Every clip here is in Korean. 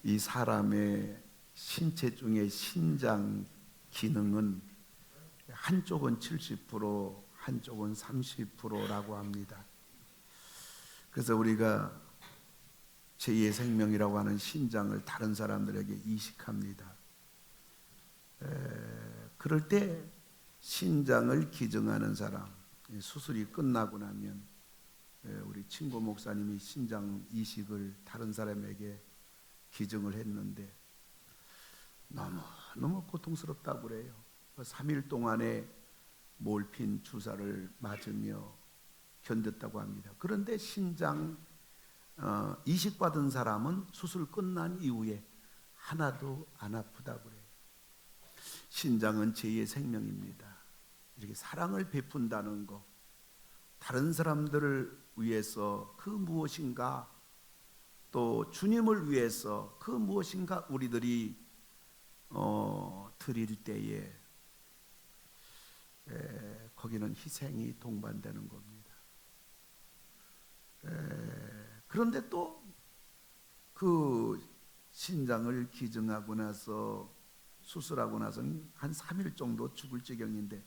이 사람의 신체 중에 신장 기능은 한쪽은 70%, 한쪽은 30%라고 합니다. 그래서 우리가 제2의 생명이라고 하는 신장을 다른 사람들에게 이식합니다. 그럴 때 신장을 기증하는 사람, 수술이 끝나고 나면 우리 친구 목사님이 신장 이식을 다른 사람에게 기증을 했는데 너무 고통스럽다고 그래요. 3일 동안에 몰핀 주사를 맞으며 견뎠다고 합니다. 그런데 신장 이식받은 사람은 수술 끝난 이후에 하나도 안 아프다고 그래요. 신장은 제2의 생명입니다. 이렇게 사랑을 베푼다는 것, 다른 사람들을 위해서 그 무엇인가, 또 주님을 위해서 그 무엇인가 우리들이 드릴 때에 거기는 희생이 동반되는 겁니다. 그런데 또 그 신장을 기증하고 나서 수술하고 나서는 한 3일 정도 죽을 지경인데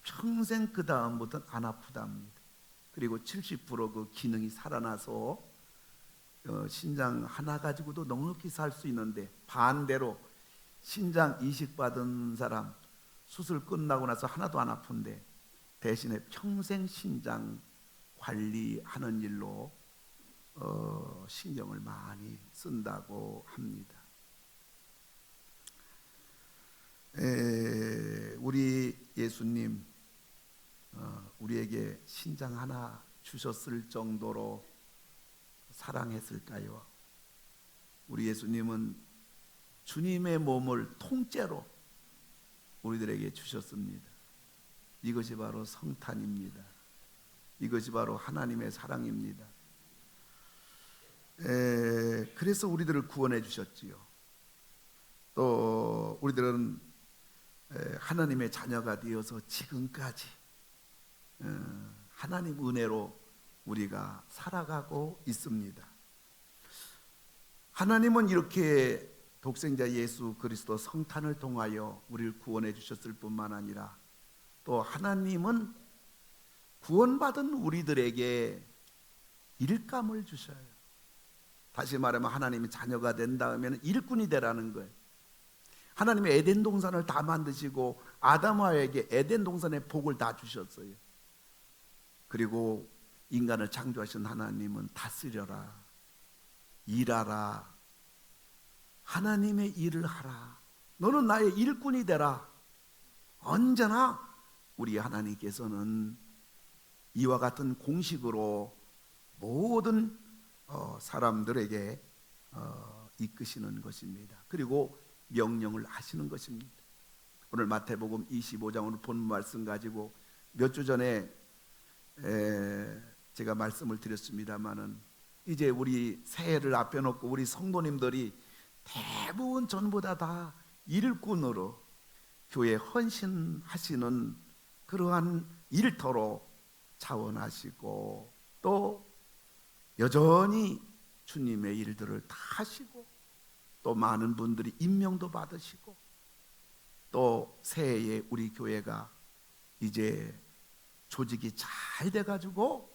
평생 그 다음부터는 안 아프답니다. 그리고 70%그 기능이 살아나서 신장 하나 가지고도 넉넉히 살 수 있는데, 반대로 신장 이식받은 사람 수술 끝나고 나서 하나도 안 아픈데 대신에 평생 신장 관리하는 일로 신경을 많이 쓴다고 합니다. 우리 예수님 우리에게 신장 하나 주셨을 정도로 사랑했을까요? 우리 예수님은 주님의 몸을 통째로 우리들에게 주셨습니다. 이것이 바로 성탄입니다. 이것이 바로 하나님의 사랑입니다. 그래서 우리들을 구원해 주셨지요. 또 우리들은 하나님의 자녀가 되어서 지금까지 하나님 은혜로 우리가 살아가고 있습니다. 하나님은 이렇게 독생자 예수 그리스도 성탄을 통하여 우리를 구원해 주셨을 뿐만 아니라 또 하나님은 구원받은 우리들에게 일감을 주셔요. 다시 말하면 하나님이 자녀가 된 다음에는 일꾼이 되라는 거예요. 하나님이 에덴 동산을 다 만드시고 아담과에게 에덴 동산의 복을 다 주셨어요. 그리고 인간을 창조하신 하나님은 다스려라, 일하라, 하나님의 일을 하라, 너는 나의 일꾼이 되라. 언제나 우리 하나님께서는 이와 같은 공식으로 모든 사람들에게 이끄시는 것입니다. 그리고 명령을 하시는 것입니다. 오늘 마태복음 25장 오늘 본 말씀 가지고 몇 주 전에 제가 말씀을 드렸습니다마는 이제 우리 새해를 앞에 놓고 우리 성도님들이 대부분 전부 다 일꾼으로 교회에 헌신하시는 그러한 일터로 자원하시고 또 여전히 주님의 일들을 다 하시고 또 많은 분들이 임명도 받으시고 또 새해에 우리 교회가 이제 조직이 잘 돼가지고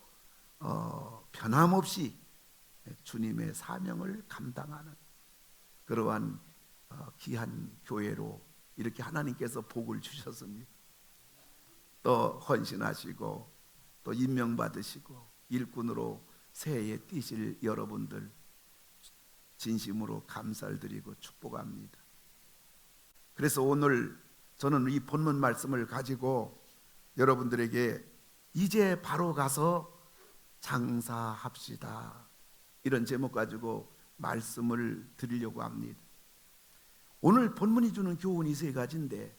변함없이 주님의 사명을 감당하는 그러한 귀한 교회로 이렇게 하나님께서 복을 주셨습니다. 또 헌신하시고 또 임명받으시고 일꾼으로 새해에 뛰실 여러분들 진심으로 감사를 드리고 축복합니다. 그래서 오늘 저는 이 본문 말씀을 가지고 여러분들에게 이제 바로 가서 장사합시다, 이런 제목 가지고 말씀을 드리려고 합니다. 오늘 본문이 주는 교훈이 세 가지인데,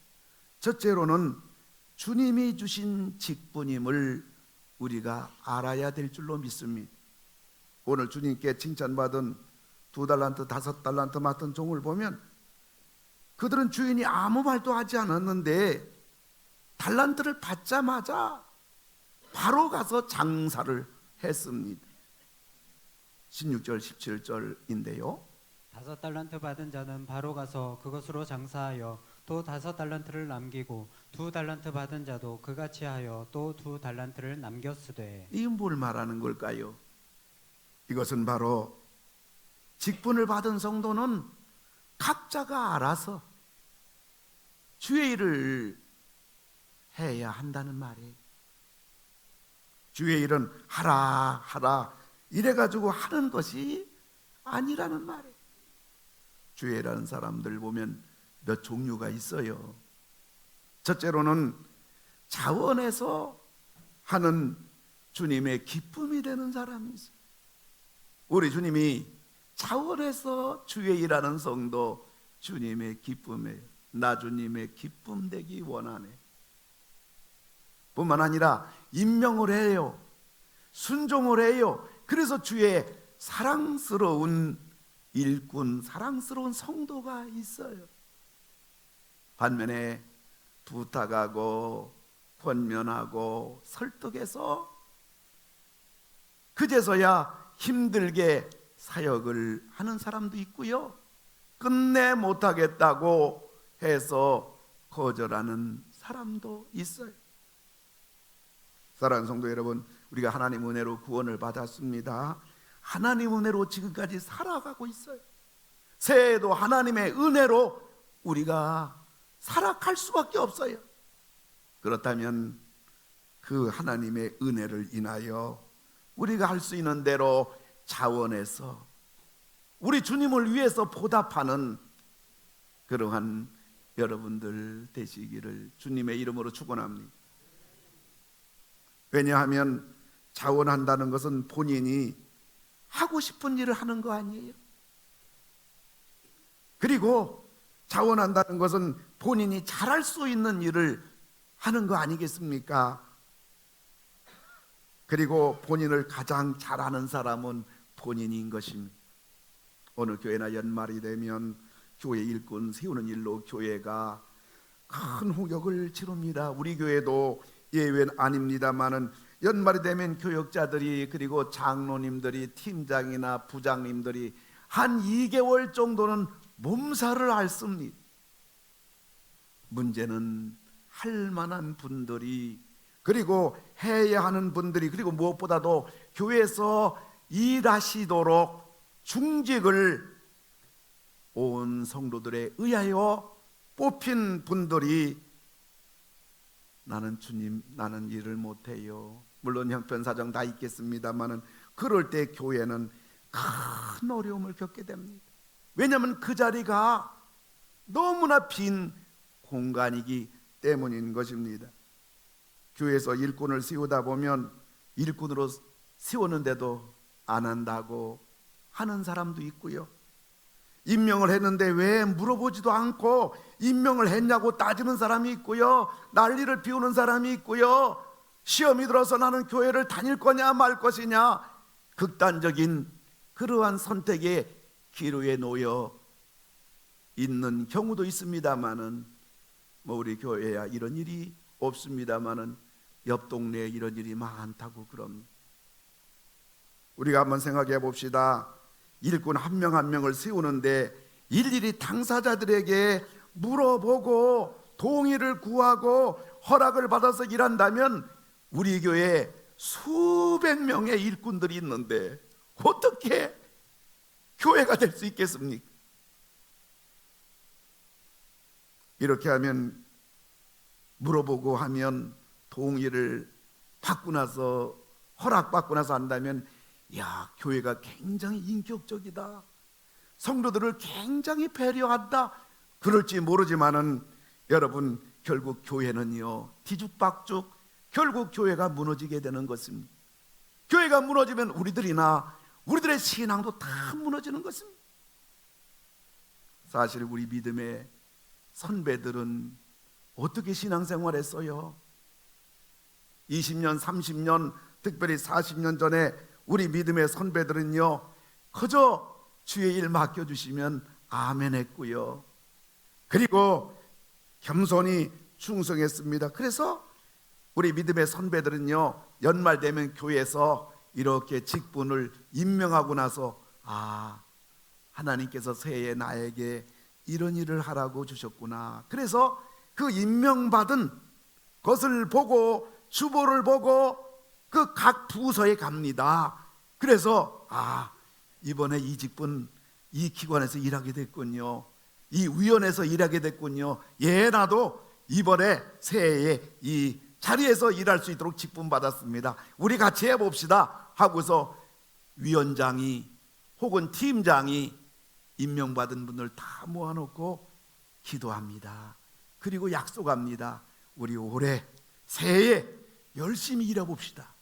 첫째로는 주님이 주신 직분임을 우리가 알아야 될 줄로 믿습니다. 오늘 주님께 칭찬받은 2달란트, 5달란트 맡은 종을 보면 그들은 주인이 아무 말도 하지 않았는데 달란트를 받자마자 바로 가서 장사를 했습니다. 16절 17절인데요 5달란트 받은 자는 바로 가서 그것으로 장사하여 또 5달란트를 남기고 2달란트 받은 자도 그같이 하여 또 2달란트를 남겼으되. 이게 뭘 말하는 걸까요? 이것은 바로 직분을 받은 성도는 각자가 알아서 주의 일을 해야 한다는 말이에요. 주의 일은 하라 이래가지고 하는 것이 아니라는 말이에요. 주의 일하는 사람들 보면 몇 종류가 있어요. 첫째로는 자원해서 하는 주님의 기쁨이 되는 사람이 있어요. 우리 주님이 자원해서 주의 일하는 성도 주님의 기쁨이에요. 나 주님의 기쁨 되기 원하네. 뿐만 아니라 임명을 해요. 순종을 해요. 그래서 주의 사랑스러운 일꾼, 사랑스러운 성도가 있어요. 반면에 부탁하고 권면하고 설득해서 그제서야 힘들게 사역을 하는 사람도 있고요, 끝내 못하겠다고 해서 거절하는 사람도 있어요. 사랑하는 성도 여러분, 우리가 하나님 은혜로 구원을 받았습니다. 하나님 은혜로 지금까지 살아가고 있어요. 새해에도 하나님의 은혜로 우리가 살아갈 수밖에 없어요. 그렇다면 그 하나님의 은혜를 인하여 우리가 할 수 있는 대로 자원해서 우리 주님을 위해서 보답하는 그러한 여러분들 되시기를 주님의 이름으로 축원합니다. 왜냐하면 자원한다는 것은 본인이 하고 싶은 일을 하는 거 아니에요. 그리고 자원한다는 것은 본인이 잘할 수 있는 일을 하는 거 아니겠습니까? 그리고 본인을 가장 잘하는 사람은 본인인 것입니다. 어느 교회나 연말이 되면 교회 일꾼 세우는 일로 교회가 큰 홍역을 치릅니다. 우리 교회도 예외는 아닙니다만은 연말이 되면 교역자들이 그리고 장로님들이 팀장이나 부장님들이 한 2개월 정도는 몸살을 앓습니다. 문제는 할 만한 분들이 그리고 해야 하는 분들이 그리고 무엇보다도 교회에서 일하시도록 중직을 온 성도들에 의하여 뽑힌 분들이 나는 주님, 나는 일을 못해요. 물론 형편사정 다 있겠습니다만은 그럴 때 교회는 큰 어려움을 겪게 됩니다. 왜냐하면 그 자리가 너무나 빈 공간이기 때문인 것입니다. 교회에서 일꾼을 세우다 보면 일꾼으로 세웠는데도 안 한다고 하는 사람도 있고요, 임명을 했는데 왜 물어보지도 않고 임명을 했냐고 따지는 사람이 있고요, 난리를 피우는 사람이 있고요, 시험이 들어서 나는 교회를 다닐 거냐 말 것이냐 극단적인 그러한 선택의 기로에 놓여 있는 경우도 있습니다만은 우리 교회야 이런 일이 없습니다만은 옆 동네에 이런 일이 많다고 그럽니다. 우리가 한번 생각해 봅시다. 일꾼 한 명 한 명을 세우는데 일일이 당사자들에게 물어보고 동의를 구하고 허락을 받아서 일한다면 우리 교회에 수백 명의 일꾼들이 있는데 어떻게 교회가 될 수 있겠습니까? 이렇게 하면 물어보고 하면 동의를 받고 나서 허락받고 나서 한다면 야, 교회가 굉장히 인격적이다, 성도들을 굉장히 배려한다 그럴지 모르지만은 여러분 결국 교회는요 뒤죽박죽 결국 교회가 무너지게 되는 것입니다. 교회가 무너지면 우리들이나 우리들의 신앙도 다 무너지는 것입니다. 사실 우리 믿음의 선배들은 어떻게 신앙생활했어요? 20년, 30년, 특별히 40년 전에 우리 믿음의 선배들은요 그저 주의 일 맡겨주시면 아멘 했고요, 그리고 겸손히 충성했습니다. 그래서 우리 믿음의 선배들은요 연말 되면 교회에서 이렇게 직분을 임명하고 나서 하나님께서 새해에 나에게 이런 일을 하라고 주셨구나. 그래서 그 임명받은 것을 보고 주보를 보고 그 각 부서에 갑니다. 그래서 이번에 이 직분 이 기관에서 일하게 됐군요. 이 위원회에서 일하게 됐군요. 나도 이번에 새해에 이 자리에서 일할 수 있도록 직분 받았습니다. 우리 같이 해봅시다 하고서 위원장이 혹은 팀장이 임명받은 분들 다 모아놓고 기도합니다. 그리고 약속합니다. 우리 올해 새해에 열심히 일해봅시다.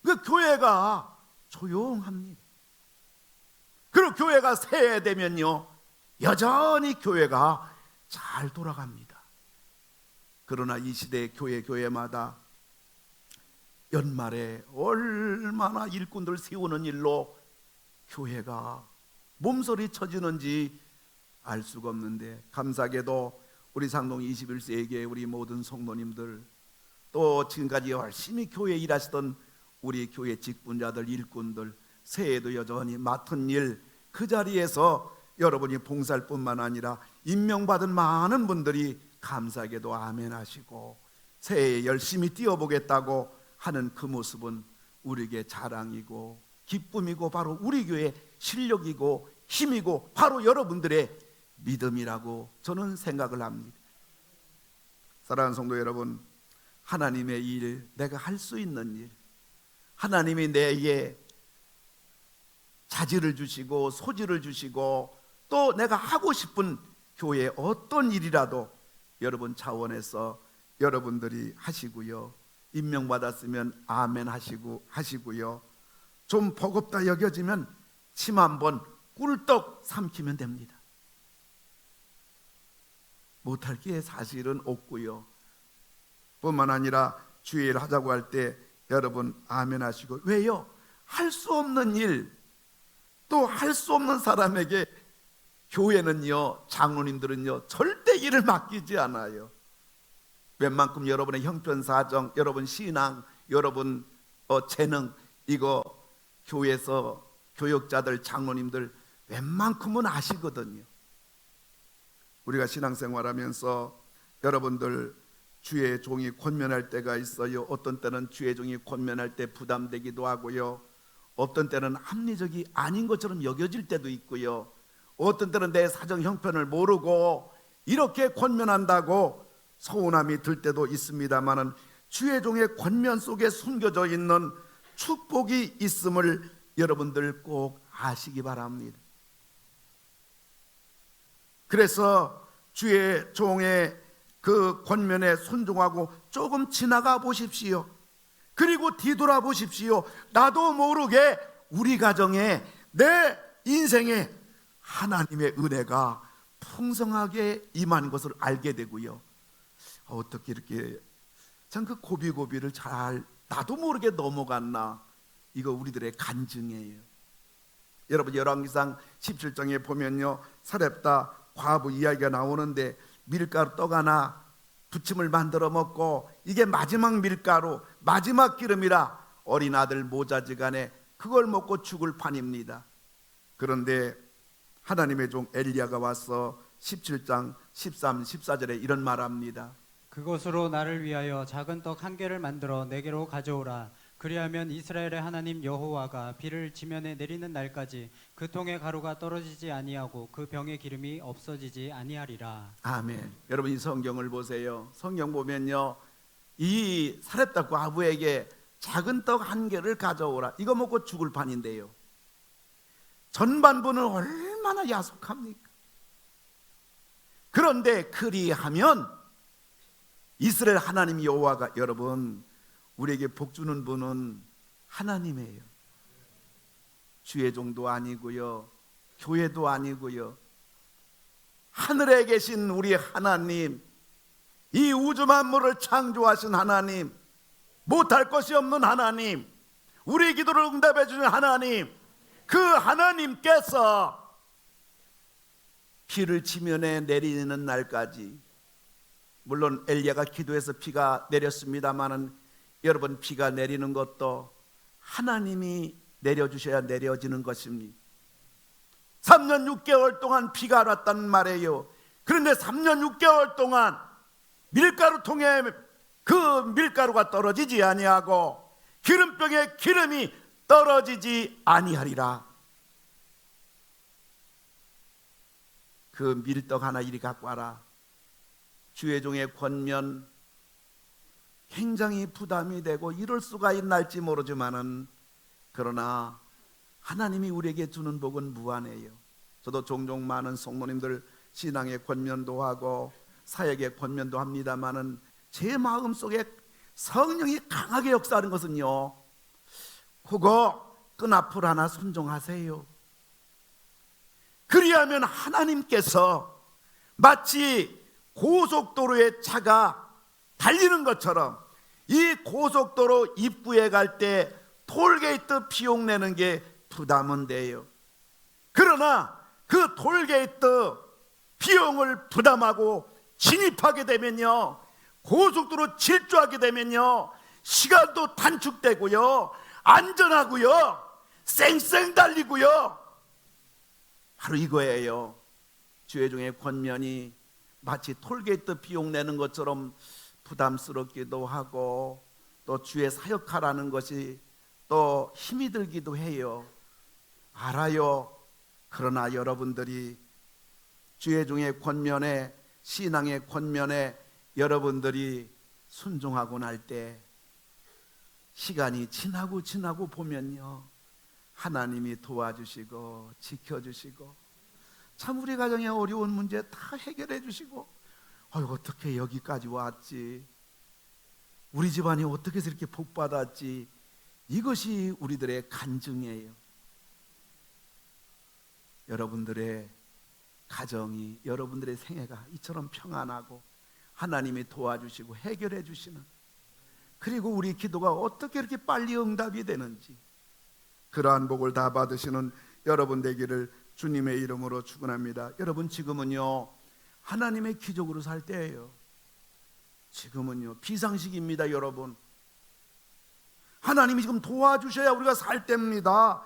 그 교회가 조용합니다. 그리고 교회가 새해 되면요 여전히 교회가 잘 돌아갑니다. 그러나 이 시대의 교회마다 연말에 얼마나 일꾼들 세우는 일로 교회가 몸서리 쳐지는지 알 수가 없는데, 감사하게도 우리 상동 21세기의 우리 모든 성도님들, 또 지금까지 열심히 교회 일하시던 우리 교회 직분자들, 일꾼들, 새해에도 여전히 맡은 일 그 자리에서 여러분이 봉사할 뿐만 아니라 임명받은 많은 분들이 감사하게도 아멘 하시고 새해에 열심히 뛰어보겠다고 하는 그 모습은 우리에게 자랑이고 기쁨이고 바로 우리 교회의 실력이고 힘이고 바로 여러분들의 믿음이라고 저는 생각을 합니다. 사랑하는 성도 여러분, 하나님의 일, 내가 할 수 있는 일, 하나님이 내게 자질을 주시고 소질을 주시고 또 내가 하고 싶은 교회의 어떤 일이라도 여러분 차원에서 여러분들이 하시고요, 임명받았으면 아멘 하시고요, 좀 버겁다 여겨지면 침 한번 꿀떡 삼키면 됩니다. 못할 게 사실은 없고요. 뿐만 아니라 주의 일 하자고 할 때 여러분 아멘 하시고, 왜요? 할 수 없는 일, 또 할 수 없는 사람에게 교회는요, 장로님들은요 절대 일을 맡기지 않아요. 웬만큼 여러분의 형편사정, 여러분 신앙, 여러분 재능, 이거 교회에서 교역자들, 장로님들 웬만큼은 아시거든요. 우리가 신앙생활하면서 여러분들 주의 종이 권면할 때가 있어요. 어떤 때는 주의 종이 권면할 때 부담되기도 하고요, 어떤 때는 합리적이 아닌 것처럼 여겨질 때도 있고요, 어떤 때는 내 사정 형편을 모르고 이렇게 권면한다고 서운함이 들 때도 있습니다마는 주의 종의 권면 속에 숨겨져 있는 축복이 있음을 여러분들 꼭 아시기 바랍니다. 그래서 주의 종의 그 권면에 순종하고 조금 지나가 보십시오. 그리고 뒤돌아 보십시오. 나도 모르게 우리 가정에, 내 인생에 하나님의 은혜가 풍성하게 임한 것을 알게 되고요, 어떻게 이렇게 참 그 고비고비를 잘 나도 모르게 넘어갔나, 이거 우리들의 간증이에요. 여러분 열왕기상 17장에 보면요, 사렙다 과부 이야기가 나오는데 밀가루 떡 하나 부침을 만들어 먹고 이게 마지막 밀가루, 마지막 기름이라 어린 아들 모자지간에 그걸 먹고 죽을 판입니다. 그런데 하나님의 종 엘리야가 와서 17장 13, 14절에 이런 말합니다. 그것으로 나를 위하여 작은 떡 한 개를 만들어 내게로 가져오라. 그리하면 이스라엘의 하나님 여호와가 비를 지면에 내리는 날까지 그 통의 가루가 떨어지지 아니하고 그 병의 기름이 없어지지 아니하리라. 아멘. 여러분 이 성경을 보세요. 성경 보면요, 이 사렙다 과부에게 작은 떡 한 개를 가져오라, 이거 먹고 죽을 판인데요, 전반부는 얼마나 야속합니까? 그런데 그리하면 이스라엘 하나님 여호와가, 여러분 우리에게 복 주는 분은 하나님이에요. 주의 종도 아니고요, 교회도 아니고요, 하늘에 계신 우리 하나님, 이 우주 만물을 창조하신 하나님, 못할 것이 없는 하나님, 우리 기도를 응답해 주는 하나님, 그 하나님께서 비를 지면에 내리는 날까지, 물론 엘리야가 기도해서 비가 내렸습니다마는 여러분 비가 내리는 것도 하나님이 내려주셔야 내려지는 것입니다. 3년 6개월 동안 비가 왔단 말이에요. 그런데 3년 6개월 동안 밀가루통에 그 밀가루가 떨어지지 아니하고 기름병에 기름이 떨어지지 아니하리라. 그 밀떡 하나 이리 갖고 와라. 주의 종의 권면 굉장히 부담이 되고 이럴 수가 있날지 모르지만은 그러나 하나님이 우리에게 주는 복은 무한해요. 저도 종종 많은 성도님들 신앙의 권면도 하고 사역의 권면도 합니다마는 제 마음속에 성령이 강하게 역사하는 것은요, 그거 끈앞을 하나 순종하세요. 그리하면 하나님께서 마치 고속도로에 차가 달리는 것처럼 이 고속도로 입구에 갈 때 톨게이트 비용 내는 게 부담은 돼요. 그러나 그 톨게이트 비용을 부담하고 진입하게 되면요, 고속도로 질주하게 되면요, 시간도 단축되고요, 안전하고요, 쌩쌩 달리고요. 바로 이거예요. 주의 종의 권면이 마치 톨게이트 비용 내는 것처럼 부담스럽기도 하고 또 주의 사역하라는 것이 또 힘이 들기도 해요. 알아요. 그러나 여러분들이 주의 종의 권면에, 신앙의 권면에 여러분들이 순종하고 날 때 시간이 지나고 보면요, 하나님이 도와주시고 지켜주시고 참 우리 가정의 어려운 문제 다 해결해 주시고, 어떻게 여기까지 왔지, 우리 집안이 어떻게 해서 이렇게 복 받았지, 이것이 우리들의 간증이에요. 여러분들의 가정이, 여러분들의 생애가 이처럼 평안하고 하나님이 도와주시고 해결해 주시는, 그리고 우리 기도가 어떻게 이렇게 빨리 응답이 되는지, 그러한 복을 다 받으시는 여러분 되기를 주님의 이름으로 축원합니다. 여러분, 지금은요 하나님의 기적으로 살 때예요. 지금은요 비상식입니다. 여러분, 하나님이 지금 도와주셔야 우리가 살 때입니다.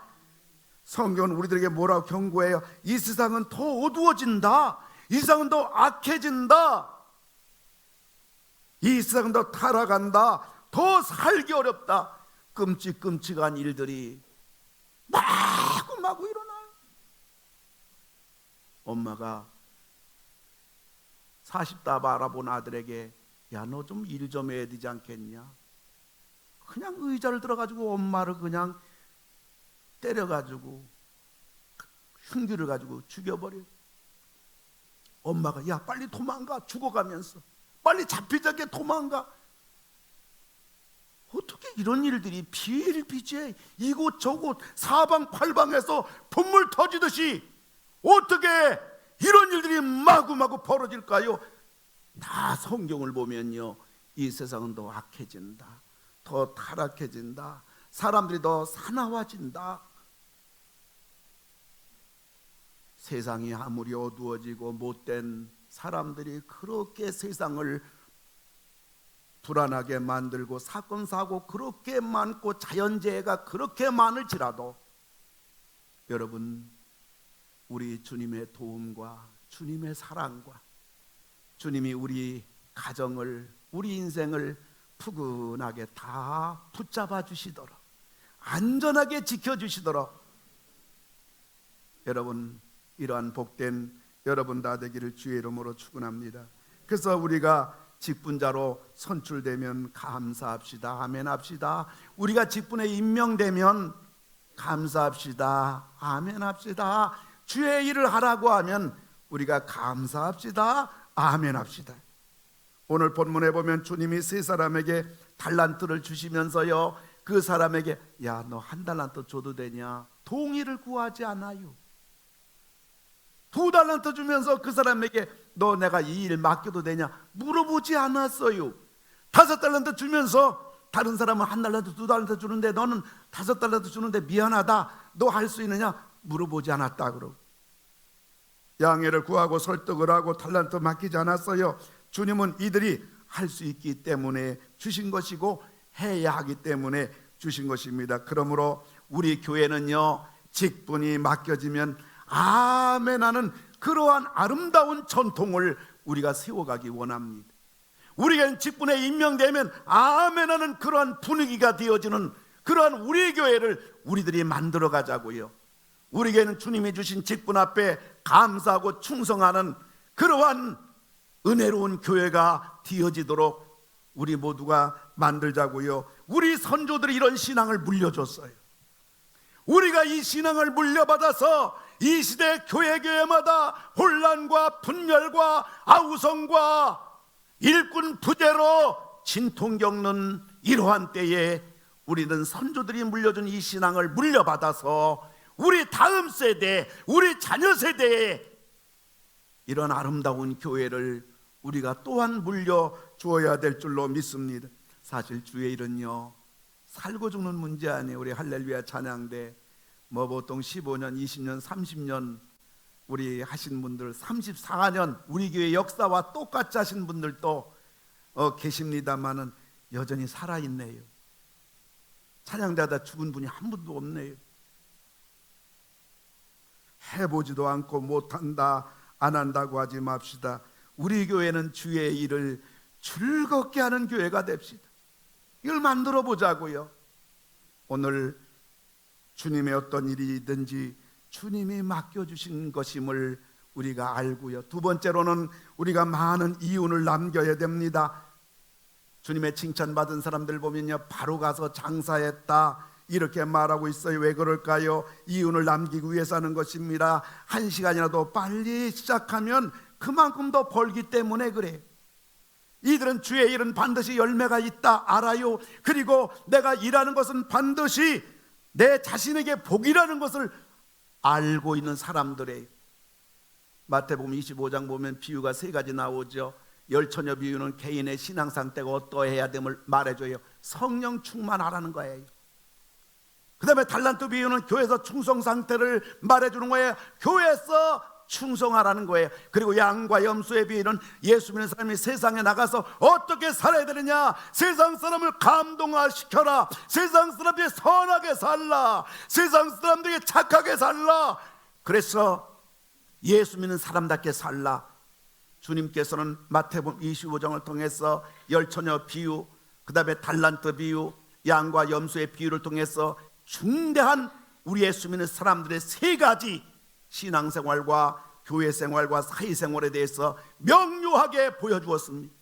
성경은 우리들에게 뭐라고 경고해요? 이 세상은 더 어두워진다, 이 세상은 더 악해진다, 이 세상은 더 타락한다, 더 살기 어렵다. 끔찍끔찍한 일들이 마구마구 일어나요. 엄마가 40다 바라본 아들에게, 야, 너 좀 일 좀 해야 되지 않겠냐? 그냥 의자를 들어가지고 엄마를 그냥 때려가지고 흉기를 가지고 죽여버려. 엄마가, 야, 빨리 도망가, 죽어가면서 빨리 잡히지 않게 도망가. 어떻게 이런 일들이 비일비재해 이곳저곳 사방팔방에서 분물 터지듯이 어떻게 이런 일들이 마구마구 벌어질까요? 다 성경을 보면요, 이 세상은 더 악해진다, 더 타락해진다, 사람들이 더 사나워진다. 세상이 아무리 어두워지고 못된 사람들이 그렇게 세상을 불안하게 만들고 사건 사고 그렇게 많고 자연재해가 그렇게 많을지라도 여러분, 우리 주님의 도움과 주님의 사랑과 주님이 우리 가정을, 우리 인생을 푸근하게 다 붙잡아 주시도록, 안전하게 지켜주시도록 여러분, 이러한 복된 여러분 다 되기를 주의 이름으로 축원합니다. 그래서 우리가 직분자로 선출되면 감사합시다, 아멘 합시다. 우리가 직분에 임명되면 감사합시다, 아멘 합시다. 주의 일을 하라고 하면 우리가 감사합시다, 아멘 합시다. 오늘 본문에 보면 주님이 세 사람에게 달란트를 주시면서요, 그 사람에게, 야, 너 한 달란트 줘도 되냐? 동의를 구하지 않아요. 2달란트 주면서 그 사람에게, 너 내가 이 일 맡겨도 되냐? 물어보지 않았어요. 5달란트 주면서 다른 사람은 1달란트, 2달란트 주는데 너는 5달란트 주는데 미안하다, 너 할 수 있느냐? 물어보지 않았다. 그러고 양해를 구하고 설득을 하고 달란트 맡기지 않았어요. 주님은 이들이 할 수 있기 때문에 주신 것이고 해야 하기 때문에 주신 것입니다. 그러므로 우리 교회는요, 직분이 맡겨지면 아멘 하는 그러한 아름다운 전통을 우리가 세워가기 원합니다. 우리가 직분에 임명되면 아멘 하는 그러한 분위기가 되어지는 그러한 우리 교회를 우리들이 만들어 가자고요. 우리에게는 주님이 주신 직분 앞에 감사하고 충성하는 그러한 은혜로운 교회가 되어지도록 우리 모두가 만들자고요. 우리 선조들이 이런 신앙을 물려줬어요. 우리가 이 신앙을 물려받아서 이 시대 교회마다 혼란과 분열과 아우성과 일꾼 부대로 진통 겪는 이러한 때에 우리는 선조들이 물려준 이 신앙을 물려받아서 우리 다음 세대, 우리 자녀 세대에 이런 아름다운 교회를 우리가 또한 물려주어야 될 줄로 믿습니다. 사실 주의 일은요, 살고 죽는 문제 아니에요. 우리 할렐루야 찬양대 보통 15년, 20년, 30년 우리 하신 분들, 34년 우리 교회 역사와 똑같이 하신 분들도 계십니다만은 여전히 살아있네요. 찬양대하다 죽은 분이 한 분도 없네요. 해보지도 않고 못한다, 안 한다고 하지 맙시다. 우리 교회는 주의 일을 즐겁게 하는 교회가 됩시다. 이걸 만들어 보자고요. 오늘 주님의 어떤 일이든지 주님이 맡겨주신 것임을 우리가 알고요. 두 번째로는 우리가 많은 이윤을 남겨야 됩니다. 주님의 칭찬받은 사람들 보면요, 바로 가서 장사했다 이렇게 말하고 있어요. 왜 그럴까요? 이윤을 남기기 위해서 하는 것입니다. 1시간이라도 빨리 시작하면 그만큼 더 벌기 때문에 그래요. 이들은 주의 일은 반드시 열매가 있다 알아요. 그리고 내가 일하는 것은 반드시 내 자신에게 복이라는 것을 알고 있는 사람들이에요. 마태복음 25장 보면 비유가 세 가지 나오죠. 열처녀 비유는 개인의 신앙 상태가 어떠해야 됨을 말해줘요. 성령 충만하라는 거예요. 그 다음에 달란트 비유는 교회에서 충성 상태를 말해주는 거예요. 교회에서 충성하라는 거예요. 그리고 양과 염소의 비유는 예수 믿는 사람이 세상에 나가서 어떻게 살아야 되느냐, 세상 사람을 감동시켜라, 세상 사람들이 선하게 살라, 세상 사람들이 착하게 살라. 그래서 예수 믿는 사람답게 살라. 주님께서는 마태복음 25장을 통해서 열처녀 비유, 그 다음에 달란트 비유, 양과 염소의 비유를 통해서 중대한 우리 예수 믿는 사람들의 세 가지 신앙생활과 교회생활과 사회생활에 대해서 명료하게 보여주었습니다.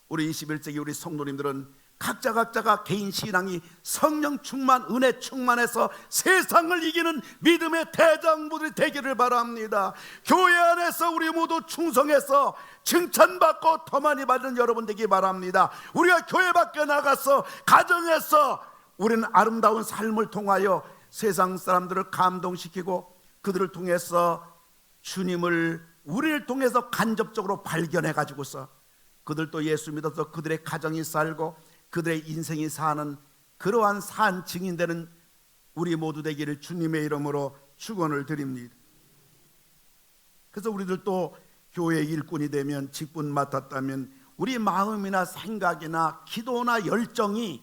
우리 21세기 우리 성도님들은 각자가 개인 신앙이 성령 충만, 은혜 충만해서 세상을 이기는 믿음의 대장부들이 되기를 바랍니다. 교회 안에서 우리 모두 충성해서 칭찬받고 더 많이 받는 여러분 되기 바랍니다. 우리가 교회 밖에 나가서 가정에서 우리는 아름다운 삶을 통하여 세상 사람들을 감동시키고 그들을 통해서 주님을 우리를 통해서 간접적으로 발견해 가지고서 그들도 예수 믿어서 그들의 가정이 살고 그들의 인생이 사는 그러한 산 증인되는 우리 모두 되기를 주님의 이름으로 축원을 드립니다. 그래서 우리들도 교회 일꾼이 되면, 직분 맡았다면 우리 마음이나 생각이나 기도나 열정이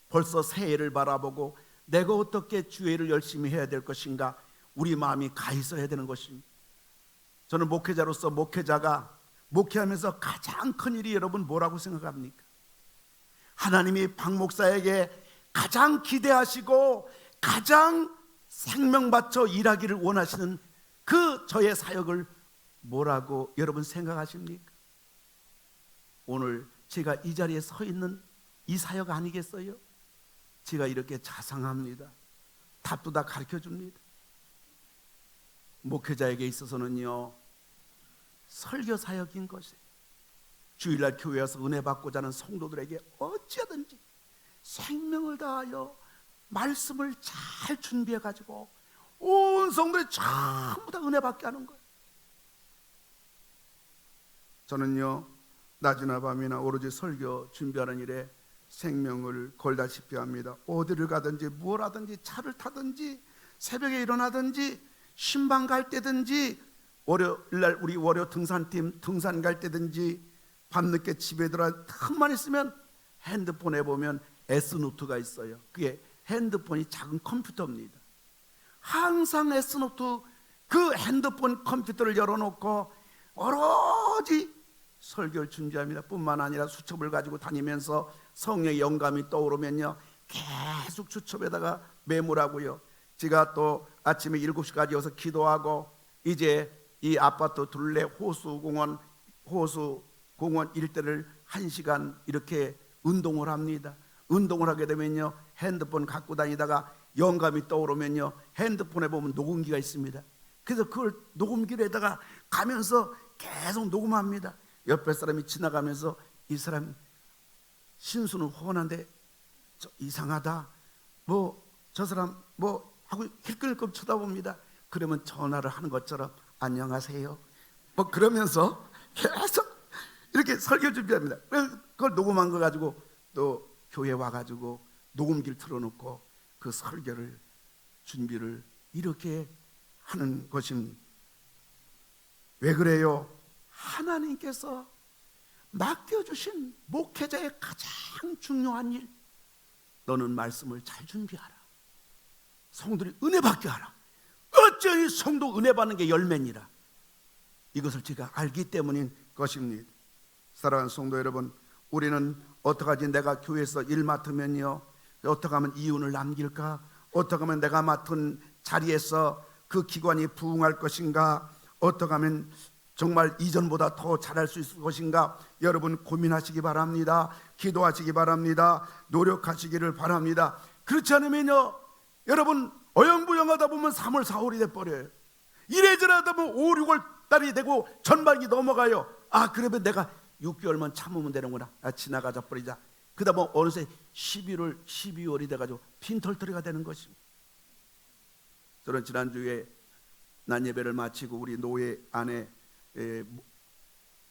벌써 새해를 바라보고 내가 어떻게 주의를 열심히 해야 될 것인가, 우리 마음이 가 있어야 되는 것입니다. 저는 목회자로서 목회자가 목회하면서 가장 큰 일이 여러분 뭐라고 생각합니까? 하나님이 박 목사에게 가장 기대하시고 가장 생명 바쳐 일하기를 원하시는 그 저의 사역을 뭐라고 여러분 생각하십니까? 오늘 제가 이 자리에 서 있는 이 사역 아니겠어요? 제가 이렇게 자상합니다. 답도 다 가르쳐줍니다. 목회자에게 있어서는요, 설교 사역인 것이에요. 주일날 교회 와서 은혜 받고자 하는 성도들에게 어찌하든지 생명을 다하여 말씀을 잘 준비해 가지고 온 성도들이 전부 다 은혜 받게 하는 거예요. 저는요, 낮이나 밤이나 오로지 설교 준비하는 일에 생명을 걸다시피 합니다. 어디를 가든지 뭘 하든지 차를 타든지 새벽에 일어나든지 신방 갈 때든지 월요일날 우리 월요 등산팀 등산 갈 때든지 밤늦게 집에 들어와 틈만 있으면 핸드폰에 보면 S노트가 있어요. 그게 핸드폰이 작은 컴퓨터입니다. 항상 S노트 그 핸드폰 컴퓨터를 열어놓고 오로지 설교를 준비합니다. 뿐만 아니라 수첩을 가지고 다니면서 성령의 영감이 떠오르면요 계속 수첩에다가 메모라고요. 제가 또 아침에 7시까지 와서 기도하고 이제 이 아파트 둘레 호수공원 일대를 1시간 이렇게 운동을 합니다. 운동을 하게 되면요 핸드폰 갖고 다니다가 영감이 떠오르면요 핸드폰에 보면 녹음기가 있습니다. 그래서 그걸 녹음기에다가 가면서 계속 녹음합니다. 옆에 사람이 지나가면서 이 사람 신수는 훤한데 이상하다 저 사람 하고 힐끔힐끔 쳐다봅니다. 그러면 전화를 하는 것처럼 안녕하세요 그러면서 계속 이렇게 설교 준비합니다. 그걸 녹음한 거 가지고 또 교회 와가지고 녹음기를 틀어놓고 그 설교를 준비를 이렇게 하는 것입니다. 왜 그래요? 하나님께서 맡겨주신 목회자의 가장 중요한 일, 너는 말씀을 잘 준비하라. 성도들이 은혜 받게 하라. 어쩌니 성도 은혜 받는 게 열매니라. 이것을 제가 알기 때문인 것입니다. 사랑하는 성도 여러분, 우리는 어떡하지? 내가 교회에서 일 맡으면요 어떻게 하면 이윤을 남길까? 어떻게 하면 내가 맡은 자리에서 그 기관이 부흥할 것인가? 어떻게 하면 정말 이전보다 더 잘할 수 있을 것인가? 여러분 고민하시기 바랍니다. 기도하시기 바랍니다. 노력하시기를 바랍니다. 그렇지 않으면요 여러분 어영부영하다 보면 3월 4월이 돼버려요. 이래저래 하다 보면 5, 6월 달이 되고 전반기 넘어가요. 그러면 내가 6개월만 참으면 되는구나. 지나가자 버리자. 그러다 보면 어느새 11월 12월이 돼가지고 빈털터리가 되는 것입니다. 저는 지난주에 난 예배를 마치고 우리 노예 안에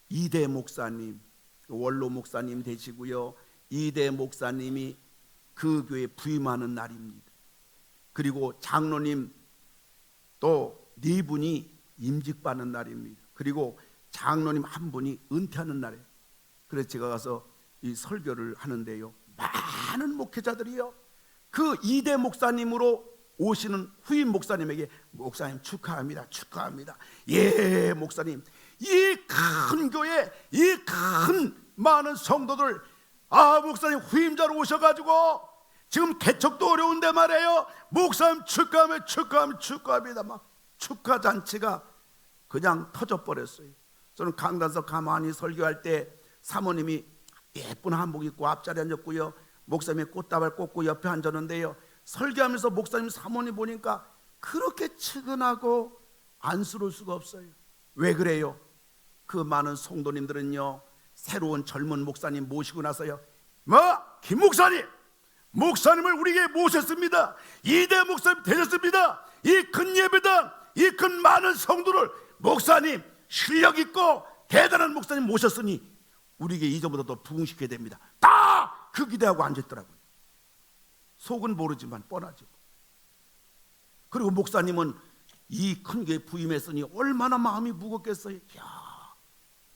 이대 목사님, 원로 목사님 되시고요 이대 목사님이 그 교회에 부임하는 날입니다. 그리고 장로님 또 4분이 임직받는 날입니다. 그리고 장로님 1분이 은퇴하는 날이에요. 그래서 제가 가서 이 설교를 하는데요 많은 목회자들이요 그 이대 목사님으로 오시는 후임 목사님에게 목사님 축하합니다. 예 목사님, 이 큰 교회 이 큰 많은 성도들 목사님 후임자로 오셔가지고 지금 개척도 어려운데 말이에요 목사님 축하합니다. 막 축하 잔치가 그냥 터져버렸어요. 저는 강단에서 가만히 설교할 때 사모님이 예쁜 한복 입고 앞자리에 앉았고요 목사님이 꽃다발 꽂고 옆에 앉았는데요 설교하면서 목사님 사모님 보니까 그렇게 측은하고 안쓰러울 수가 없어요. 왜 그래요? 그 많은 성도님들은요 새로운 젊은 목사님 모시고 나서요 김 목사님을 우리에게 모셨습니다. 이대 목사님 되셨습니다. 이 큰 예배당 이 큰 많은 성도를 목사님 실력 있고 대단한 목사님 모셨으니 우리에게 이전보다 더 부흥시켜야 됩니다. 다 그 기대하고 앉았더라고요. 속은 모르지만 뻔하죠. 그리고 목사님은 이 큰 교회 부임했으니 얼마나 마음이 무겁겠어요.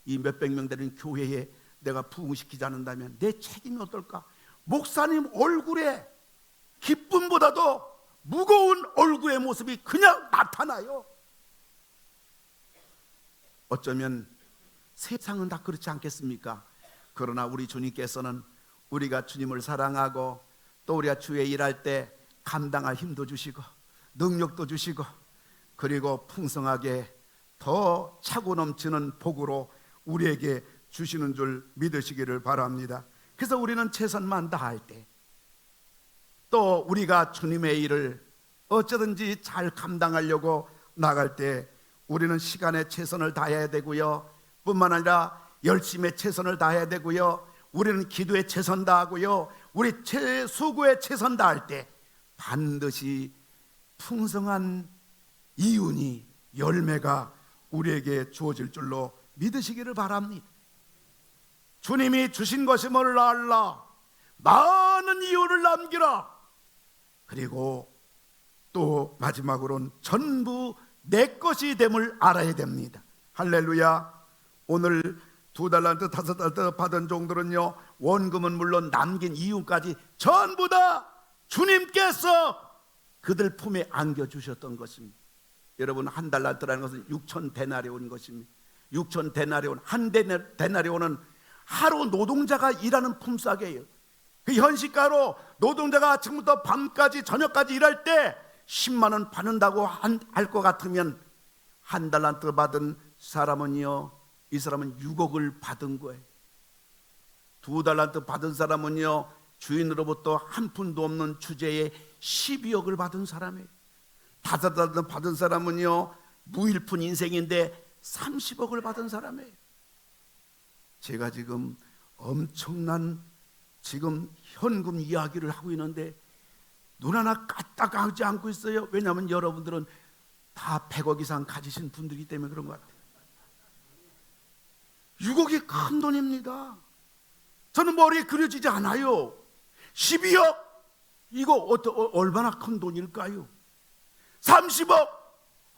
이 몇백 명 되는 교회에 내가 부흥시키지 않는다면 내 책임이 어떨까? 목사님 얼굴에 기쁨보다도 무거운 얼굴의 모습이 그냥 나타나요. 어쩌면 세상은 다 그렇지 않겠습니까? 그러나 우리 주님께서는 우리가 주님을 사랑하고 또 우리가 주에 일할 때 감당할 힘도 주시고 능력도 주시고 그리고 풍성하게 더 차고 넘치는 복으로 우리에게 주시는 줄 믿으시기를 바랍니다. 그래서 우리는 최선만 다할 때 또 우리가 주님의 일을 어쩌든지 잘 감당하려고 나갈 때 우리는 시간에 최선을 다해야 되고요 뿐만 아니라 열심에 최선을 다해야 되고요 우리는 기도에 최선 다하고요 우리 수고에 최선 다할 때 반드시 풍성한 이윤이 열매가 우리에게 주어질 줄로 믿으시기를 바랍니다. 주님이 주신 것이 뭘 알라 많은 이윤을 남기라. 그리고 또 마지막으로는 전부 내 것이 됨을 알아야 됩니다. 할렐루야. 오늘 2달란트 5달란트 받은 종들은요 원금은 물론 남긴 이윤까지 전부 다 주님께서 그들 품에 안겨주셨던 것입니다. 여러분, 한 달란트라는 것은 6천 데나리온 것입니다. 6천 데나리온, 한 데나리온은 하루 노동자가 일하는 품삯이에요. 그 현시가로 노동자가 아침부터 밤까지 저녁까지 일할 때 10만 원 받는다고 할 것 같으면 한 달란트 받은 사람은요, 이 사람은 6억을 받은 거예요. 2달란트 받은 사람은요, 주인으로부터 한 푼도 없는 주제에 12억을 받은 사람이에요. 5달란트 받은 사람은요, 무일푼 인생인데 30억을 받은 사람이에요. 제가 지금 엄청난 지금 현금 이야기를 하고 있는데 눈 하나 까딱하지 않고 있어요. 왜냐하면 여러분들은 다 100억 이상 가지신 분들이기 때문에 그런 것 같아요. 6억이 큰 돈입니다. 저는 머리에 그려지지 않아요. 12억? 이거 얼마나 큰 돈일까요? 30억?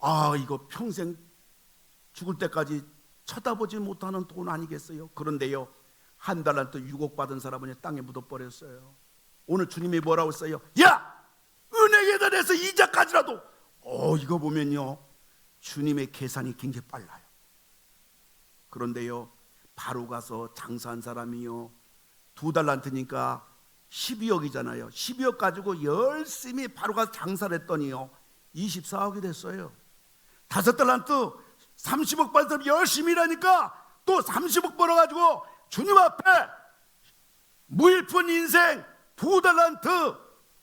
아, 이거 평생 죽을 때까지 쳐다보지 못하는 돈 아니겠어요? 그런데요, 한 달란트 6억 받은 사람은 땅에 묻어버렸어요. 오늘 주님이 뭐라고 써요? 야! 은행에다 내서 이자까지라도. 이거 보면요, 주님의 계산이 굉장히 빨라요. 그런데요, 바로 가서 장사한 사람이요, 2달란트니까 12억이잖아요. 12억 가지고 열심히 바로 가서 장사를 했더니요, 24억이 됐어요. 5달란트 30억 받은 사람이 열심히 일하니까 또 30억 벌어가지고 주님 앞에 무일푼 인생 2달란트,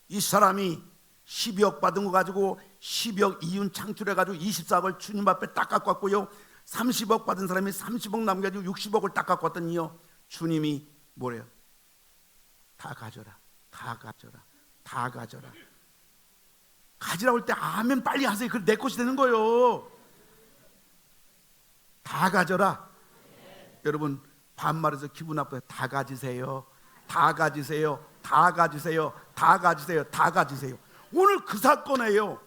이 사람이 12억 받은 거 가지고 12억 이윤 창출해가지고 24억을 주님 앞에 딱 갖고 왔고요, 30억 받은 사람이 30억 남겨가지고 60억을 딱 갖고 왔더니요, 주님이 뭐래요? 다 가져라, 다 가져라, 다 가져라. 가지라고 할 때 아멘 빨리 하세요. 그래 내 것이 되는 거예요. 다 가져라. 여러분, 반말해서 기분 나빠요. 다 가지세요, 다 가지세요, 다 가지세요, 다 가지세요, 다 가지세요. 오늘 그 사건이에요.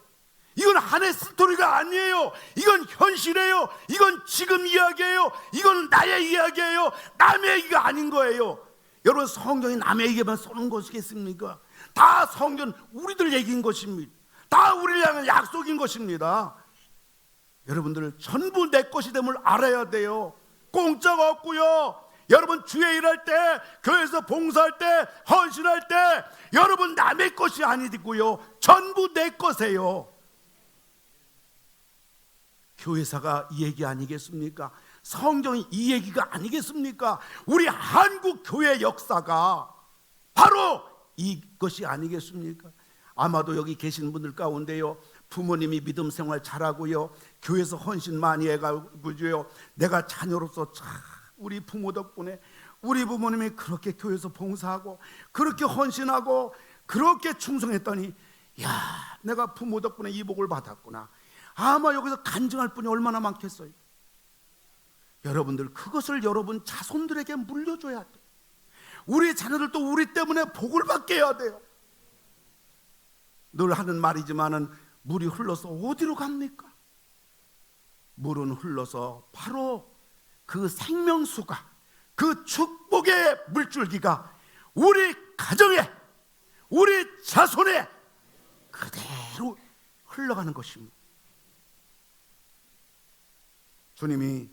이건 한해 스토리가 아니에요. 이건 현실이에요. 이건 지금 이야기예요. 이건 나의 이야기예요. 남의 얘기가 아닌 거예요. 여러분, 성경이 남의 얘기만 써놓은 것이겠습니까? 다 성경 우리들 얘기인 것입니다. 다 우리를 향한 약속인 것입니다. 여러분들 전부 내 것이 됨을 알아야 돼요. 공짜가 없고요. 여러분, 주에 일할 때, 교회에서 봉사할 때, 헌신할 때, 여러분 남의 것이 아니고요, 전부 내 것이에요. 교회사가 이 얘기 아니겠습니까? 성경이 이 얘기가 아니겠습니까? 우리 한국 교회 역사가 바로 이것이 아니겠습니까? 아마도 여기 계신 분들 가운데요, 부모님이 믿음 생활 잘하고요, 교회에서 헌신 많이 해가지고요, 내가 자녀로서 참 우리 부모 덕분에 우리 부모님이 그렇게 교회에서 봉사하고 그렇게 헌신하고 그렇게 충성했더니, 야, 내가 부모 덕분에 이 복을 받았구나. 아마 여기서 간증할 분이 얼마나 많겠어요. 여러분들, 그것을 여러분 자손들에게 물려줘야 돼요. 우리 자녀들도 우리 때문에 복을 받게 해야 돼요. 늘 하는 말이지만은 물이 흘러서 어디로 갑니까? 물은 흘러서 바로 그 생명수가, 그 축복의 물줄기가 우리 가정에, 우리 자손에 그대로 흘러가는 것입니다. 주님이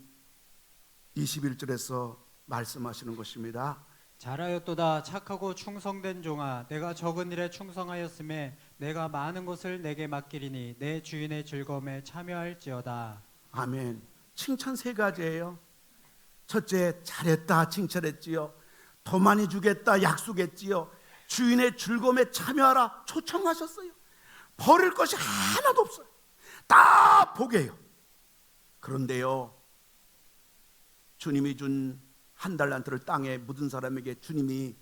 21절에서 말씀하시는 것입니다. 잘하였도다 착하고 충성된 종아, 내가 적은 일에 충성하였음에 내가 많은 것을 내게 맡기리니 내 주인의 즐거움에 참여할지어다. 아멘. 칭찬 3가지예요. 첫째, 잘했다 칭찬했지요. 더 많이 주겠다 약속했지요. 주인의 즐거움에 참여하라 초청하셨어요. 버릴 것이 하나도 없어요. 다 복이에요. 그런데요, 주님이 준 한 달란트를 땅에 묻은 사람에게 주님이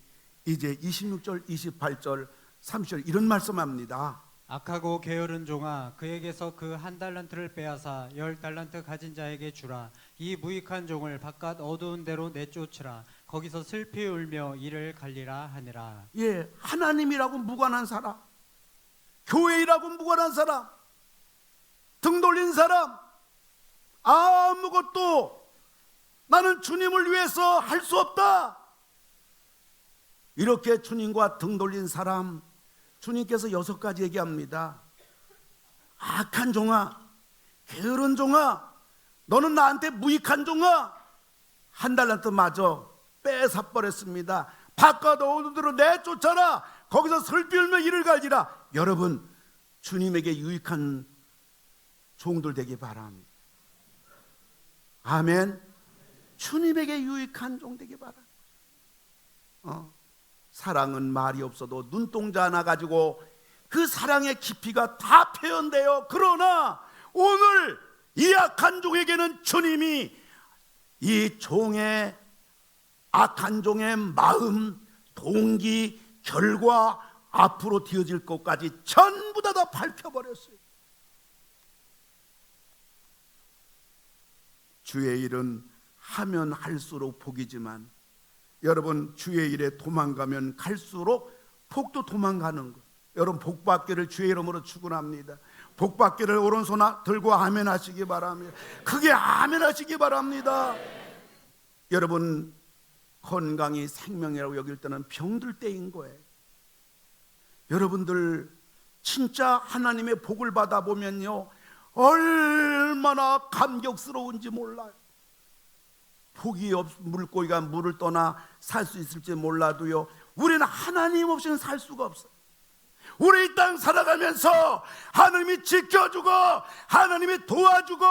이제 26절, 28절, 30절 이런 말씀합니다. 악하고 게으른 종아, 그에게서 그 한 달란트를 빼앗아 10달란트 가진 자에게 주라. 이 무익한 종을 바깥 어두운 데로 내쫓으라. 거기서 슬피 울며 이를 갈리라 하니라. 예, 하나님이라고 무관한 사람, 교회이라고 무관한 사람, 등 돌린 사람, 아무것도 나는 주님을 위해서 할 수 없다, 이렇게 주님과 등 돌린 사람, 주님께서 6가지 얘기합니다. 악한 종아, 게으른 종아, 너는 나한테 무익한 종아, 한 달란트 마저 뺏어버렸습니다. 바깥 어둠으로 내쫓아라. 거기서 슬피 울며 이를 갈지라. 여러분, 주님에게 유익한 종들 되기 바랍니다. 아멘. 주님에게 유익한 종 되기 바랍니다. 사랑은 말이 없어도 눈동자 하나 가지고 그 사랑의 깊이가 다 표현돼요. 그러나 오늘 이 악한 종에게는 주님이 이 종의 악한 종의 마음, 동기, 결과, 앞으로 되어질 것까지 전부 다 밝혀버렸어요. 주의 일은 하면 할수록 복이지만 여러분, 주의 일에 도망가면 갈수록 복도 도망가는 것. 여러분, 복 받기를 주의 이름으로 축원합니다. 복 받기를 오른손 들고 아멘 하시기 바랍니다. 크게 아멘 하시기 바랍니다. 여러분, 건강이 생명이라고 여길 때는 병들 때인 거예요. 여러분들 진짜 하나님의 복을 받아보면요, 얼마나 감격스러운지 몰라요. 복이 물고기가 물을 떠나 살 수 있을지 몰라도요, 우리는 하나님 없이는 살 수가 없어요. 우리 이 땅 살아가면서 하나님이 지켜주고 하나님이 도와주고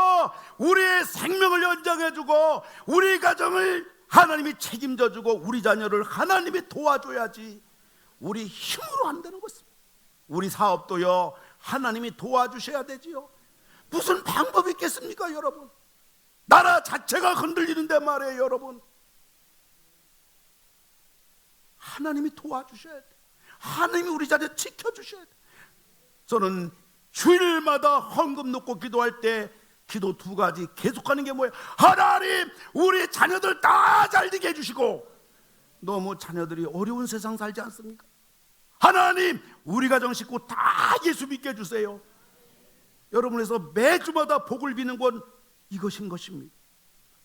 우리의 생명을 연장해주고 우리 가정을 하나님이 책임져주고 우리 자녀를 하나님이 도와줘야지 우리 힘으로 안 되는 것입니다. 우리 사업도요, 하나님이 도와주셔야 되지요. 무슨 방법이 있겠습니까, 여러분? 나라 자체가 흔들리는데 말이에요, 여러분. 하나님이 도와주셔야 돼요. 하나님이 우리 자녀 지켜주셔야 돼요. 저는 주일마다 헌금 놓고 기도할 때 기도 두 가지 계속하는 게 뭐예요? 하나님, 우리 자녀들 다 잘되게 해주시고, 너무 자녀들이 어려운 세상 살지 않습니까? 하나님, 우리 가정 식구 다 예수 믿게 해주세요. 여러분에서 매주마다 복을 비는 건 이것인 것입니다.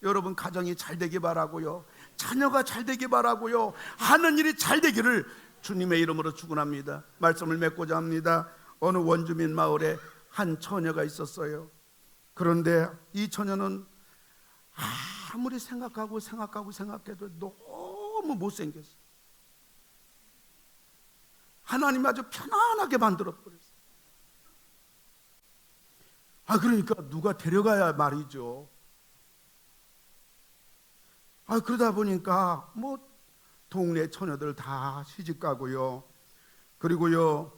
여러분, 가정이 잘 되기 바라고요, 자녀가 잘 되기 바라고요, 하는 일이 잘 되기를 주님의 이름으로 축원합니다. 말씀을 맺고자 합니다. 어느 원주민 마을에 한 처녀가 있었어요. 그런데 이 처녀는 아무리 생각해도 너무 못생겼어요. 하나님이 아주 편안하게 만들어버렸어요. 그러니까 누가 데려가야 말이죠. 그러다 보니까 동네 처녀들 다 시집가고요. 그리고요,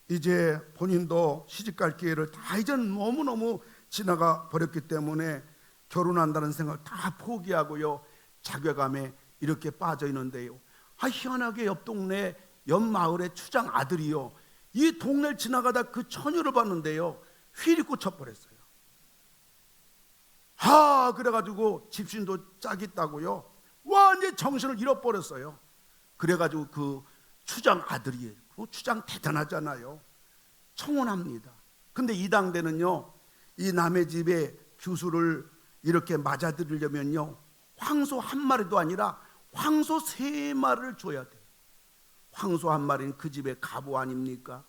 이제 본인도 시집갈 기회를 다 이제 너무너무 지나가 버렸기 때문에 결혼한다는 생각 다 포기하고요, 자괴감에 이렇게 빠져 있는데요. 희한하게 옆 동네 옆 마을의 추장 아들이요, 이 동네를 지나가다 그 처녀를 봤는데요, 휘리 꽂혀버렸어요. 그래가지고 집신도 짜겠다고요, 완전 정신을 잃어버렸어요. 그래가지고 그 추장 아들이, 그 추장 대단하잖아요, 청혼합니다. 근데 이 당대는요, 이 남의 집에 규수를 이렇게 맞아들이려면요, 황소 한 마리도 아니라 황소 3마리를 줘야 돼요. 황소 한 마리는 그 집의 가부 아닙니까?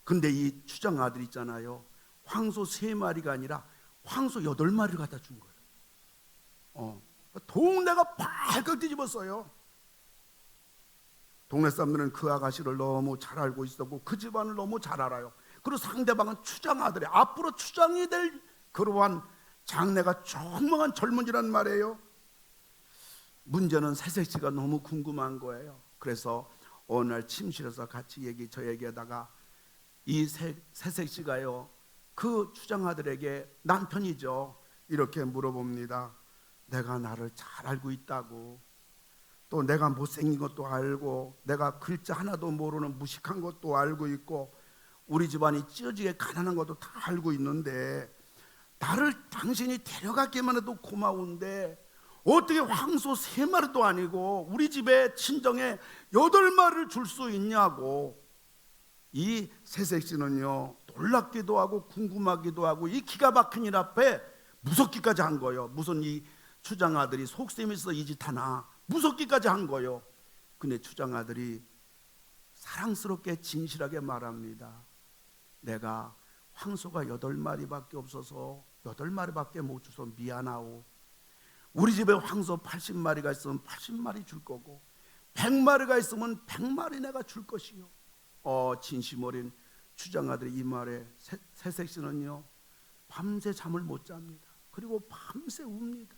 근데 이 추장 아들 있잖아요, 황소 3마리가 아니라 황소 8마리를 갖다 준 거예요. 동네가 발칵 뒤집었어요. 동네 사람들은 그 아가씨를 너무 잘 알고 있었고 그 집안을 너무 잘 알아요. 그리고 상대방은 추장 아들이 앞으로 추장이 될 그러한 장래가 조망한 젊은이란 말이에요. 문제는 새색시가 너무 궁금한 거예요. 그래서 어느 날 침실에서 같이 저 얘기하다가 이 새색시가요, 그 추장 아들에게, 남편이죠, 이렇게 물어봅니다. 내가 나를 잘 알고 있다고, 또 내가 못생긴 것도 알고, 내가 글자 하나도 모르는 무식한 것도 알고 있고, 우리 집안이 찢어지게 가난한 것도 다 알고 있는데 나를 당신이 데려가기만 해도 고마운데 어떻게 황소 3마리도 아니고 우리 집에 친정에 8마리를 줄 수 있냐고. 이 새색시는요, 놀랍기도 하고 궁금하기도 하고 이 기가 막힌 일 앞에 무섭기까지 한 거예요. 무슨 이 추장 아들이 속셈이 있어 이 짓 하나, 무섭기까지 한 거예요. 근데 추장 아들이 사랑스럽게 진실하게 말합니다. 내가 황소가 8마리밖에 없어서 8마리밖에 못 줘서 미안하오. 우리 집에 황소 80마리가 있으면 80마리 줄 거고 100마리가 있으면 100마리 내가 줄 것이요. 진심 어린 추장아들의 이 말에 새색시는요 밤새 잠을 못 잡니다. 그리고 밤새 웁니다.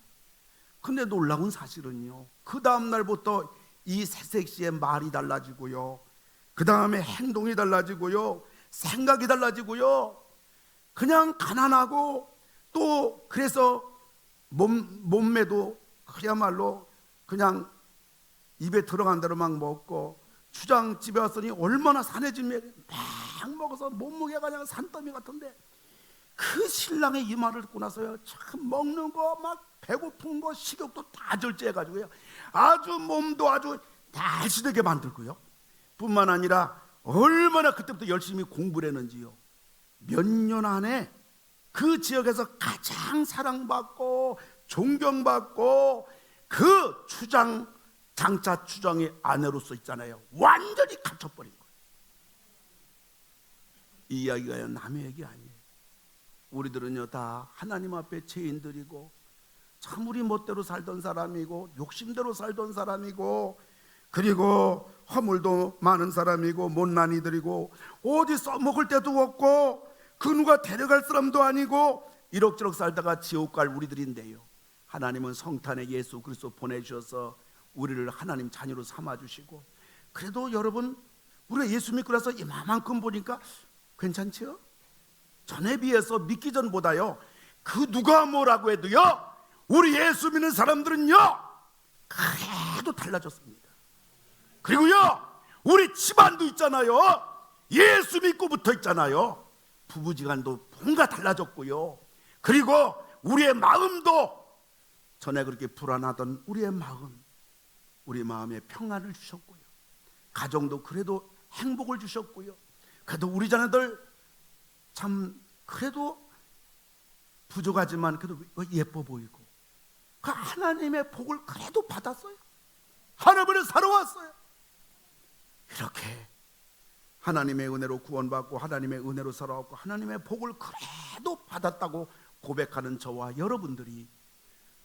근데 놀라운 사실은요, 그 다음 날부터 이 새색시의 말이 달라지고요, 그 다음에 행동이 달라지고요, 생각이 달라지고요, 그냥 가난하고 또 그래서 몸매도 그야말로 그냥 입에 들어간 대로 막 먹고, 추장 집에 왔더니 얼마나 산해지며 막 먹어서 몸무게가 그냥 산더미 같은데, 그 신랑의 이 말을 듣고 나서요 참 먹는 거 막 배고픈 거 식욕도 다 절제해가지고요 아주 몸도 아주 날씬하게 만들고요, 뿐만 아니라 얼마나 그때부터 열심히 공부를 했는지요, 몇 년 안에 그 지역에서 가장 사랑받고 존경받고 그 장차 추장의 아내로서 있잖아요, 완전히 갇혀버린 거예요. 이 이야기가 남의 얘기 아니에요. 우리들은요 다 하나님 앞에 죄인들이고 참 우리 멋대로 살던 사람이고 욕심대로 살던 사람이고, 그리고 허물도 많은 사람이고 못난이들이고 어디 써먹을 데도 없고 그 누가 데려갈 사람도 아니고 이럭저럭 살다가 지옥 갈 우리들인데요, 하나님은 성탄의 예수 그리스도 보내주셔서 우리를 하나님 자녀로 삼아주시고, 그래도 여러분 우리가 예수 믿고 나서 이만큼 보니까 괜찮죠? 전에 비해서 믿기 전보다요 그 누가 뭐라고 해도요 우리 예수 믿는 사람들은요 그래도 달라졌습니다. 그리고요 우리 집안도 있잖아요, 예수 믿고 붙어 있잖아요. 부부지간도 뭔가 달라졌고요, 그리고 우리의 마음도 전에 그렇게 불안하던 우리의 마음, 우리 마음에 평안을 주셨고요, 가정도 그래도 행복을 주셨고요, 그래도 우리 자녀들 참 그래도 부족하지만 그래도 예뻐 보이고 그 하나님의 복을 그래도 받았어요. 하나님을 살아왔어요. 이렇게 하나님의 은혜로 구원받고 하나님의 은혜로 살아왔고 하나님의 복을 그래도 받았다고 고백하는 저와 여러분들이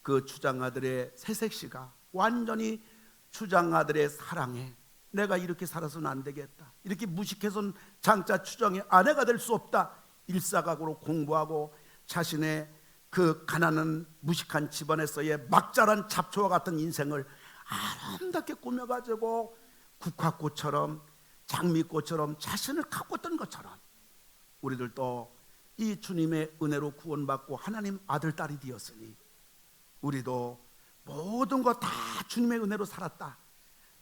그 추장아들의 새색시가 완전히 추장아들의 사랑에 내가 이렇게 살아서는 안 되겠다, 이렇게 무식해서는 장차 추장의 아내가 될 수 없다, 일사각오로 공부하고 자신의 그 가난한 무식한 집안에서의 막 자란 잡초와 같은 인생을 아름답게 꾸며가지고 국화꽃처럼 장미꽃처럼 자신을 가꿨던 것처럼 우리들도 이 주님의 은혜로 구원받고 하나님 아들 딸이 되었으니 우리도 모든 거 다 주님의 은혜로 살았다,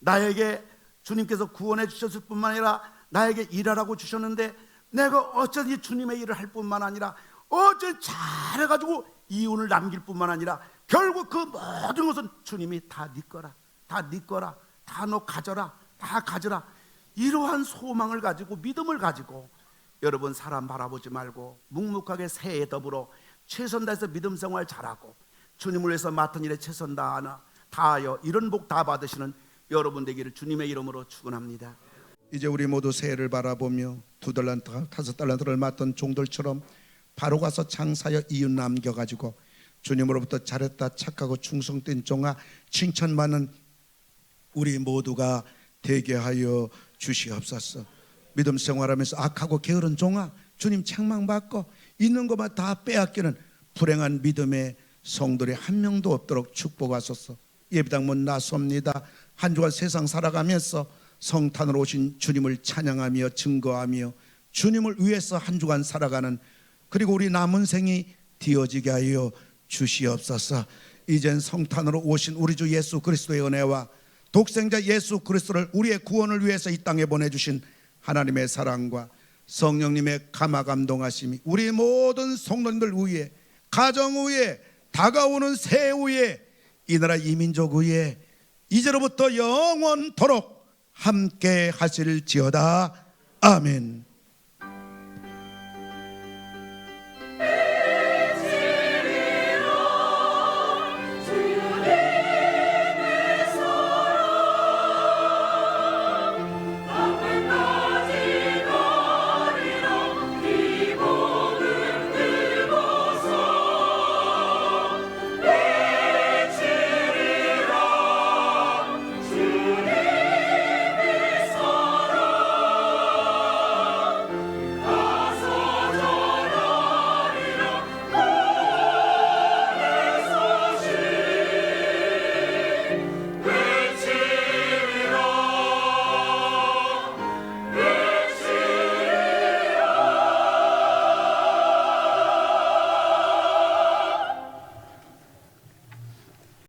나에게 주님께서 구원해 주셨을 뿐만 아니라 나에게 일하라고 주셨는데 내가 어쩌지 주님의 일을 할 뿐만 아니라 어째 잘해가지고 이윤을 남길 뿐만 아니라 결국 그 모든 것은 주님이 다 네 거라, 다 네 거라, 다 너 가져라, 다 가져라, 이러한 소망을 가지고 믿음을 가지고 여러분 사람 바라보지 말고 묵묵하게 새해 더불어 최선 다해서 믿음 생활 잘하고 주님을 위해서 맡은 일에 최선 다하여 이런 복 다 받으시는 여러분 되기를 주님의 이름으로 축원합니다. 이제 우리 모두 새해를 바라보며 2달란트, 5달란트를 맡은 종들처럼 바로 가서 장사여 이윤 남겨가지고 주님으로부터 잘했다 착하고 충성된 종아 칭찬받는 우리 모두가 되게 하여 주시옵소서. 믿음 생활하면서 악하고 게으른 종아 주님 책망받고 있는 것만 다 빼앗기는 불행한 믿음의 성들이 한 명도 없도록 축복하소서. 예배당문 나섭니다. 한 주간 세상 살아가면서 성탄으로 오신 주님을 찬양하며 증거하며 주님을 위해서 한 주간 살아가는, 그리고 우리 남은 생이 되어지게 하여 주시옵소서. 이젠 성탄으로 오신 우리 주 예수 그리스도의 은혜와 독생자 예수 그리스도를 우리의 구원을 위해서 이 땅에 보내주신 하나님의 사랑과 성령님의 감화감동하심이 우리 모든 성도님들 위에, 가정 위에, 다가오는 새해 위에, 이 나라 이민족 위에 이제로부터 영원토록 함께 하실지어다. 아멘.